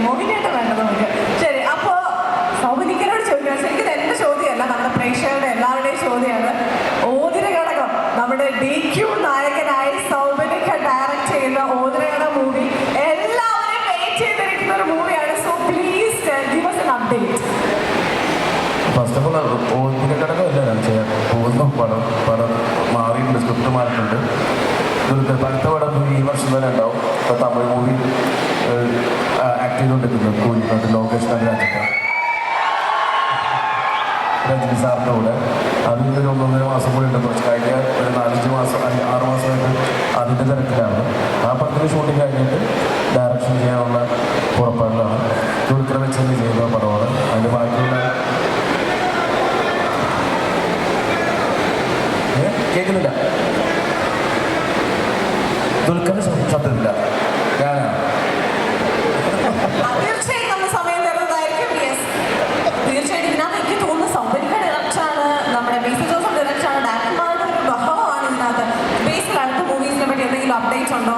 മോഹിനിയാട്ടം വേണ്ടത് നമുക്ക്. ശരി, അപ്പോ സൗമിനിക്കനോട് ചോദിക്കണം. ശരിക്കും എന്റെ ചോദ്യമല്ല, നമ്മുടെ പ്രേക്ഷകരുടെ എല്ലാവരുടെയും ചോദ്യമാണ്. ഓതിര ഘടകം നമ്മുടെ DQ നായകനായി സൗമിനിക്ക ഡയറക്ട് ചെയ്യുന്ന ഓതിര ഘടകം മൂവി എല്ലാവരെയും വെയിറ്റ് ചെയ്തിരിക്കുന്ന ഒരു മൂവിയാണ്. So please give us an update. First of all ഓതിര ഘടകമല്ല ഞാൻ ചെയ്യാൻ പോകുന്ന പടം മാറിയിട്ടുണ്ട്, സ്ക്രിപ്റ്റ് മാറിയിട്ടുണ്ട്. അടുത്ത പടം ഈ വർഷം തന്നെ ഉണ്ടാവും. ഇപ്പോൾ തമിഴ് മൂവി ആക്ട് ചെയ്തുകൊണ്ടിരിക്കുന്നത് കൂലിക്കോട്ട് ലോകേഷ് രാജൊക്കെ രജനി സാറിൻ്റെ കൂടെ. അതിൻ്റെ ഒരു 1.5 മാസം കൂടി ഉണ്ട്. കുറച്ച് കഴിഞ്ഞ ഒരു 4-5 മാസം 6 മാസമായിട്ട് അതിൻ്റെ തിരക്കിലാണ്. ആ പടത്തിന് ഷൂട്ടിങ് കഴിഞ്ഞിട്ട് ഡയറക്ഷൻ ചെയ്യാനുള്ള പുറപ്പാടിലാണ്. ദുൽഖർ വെച്ച് ചെയ്യുന്ന പടമാണ്. അതിൻ്റെ ബാക്കിയുള്ള കേൾക്കുന്നില്ല. ദുൽഖറിന് ശബ്ദമില്ല. ഞാനാണ് തീർച്ചയായും നമ്മൾ സമയം തരുന്നതായിരിക്കും. തീർച്ചയായിട്ടും ഇതിനകത്ത് എനിക്ക് തോന്നുന്നു സൗമിനിക്ക ഡയറക്ടറാണ്, നമ്മുടെ ബേസിൽ ജോസഫ് ഡയറക്ടറാണ്, ഡയറക്ടർമാരുടെ ഒരു ബഹളമാണ് ഇതിനകത്ത്. ബേസിൽ അടുത്ത മൂവീസിനെ പറ്റി എന്തെങ്കിലും അപ്ഡേറ്റ് ഉണ്ടോ?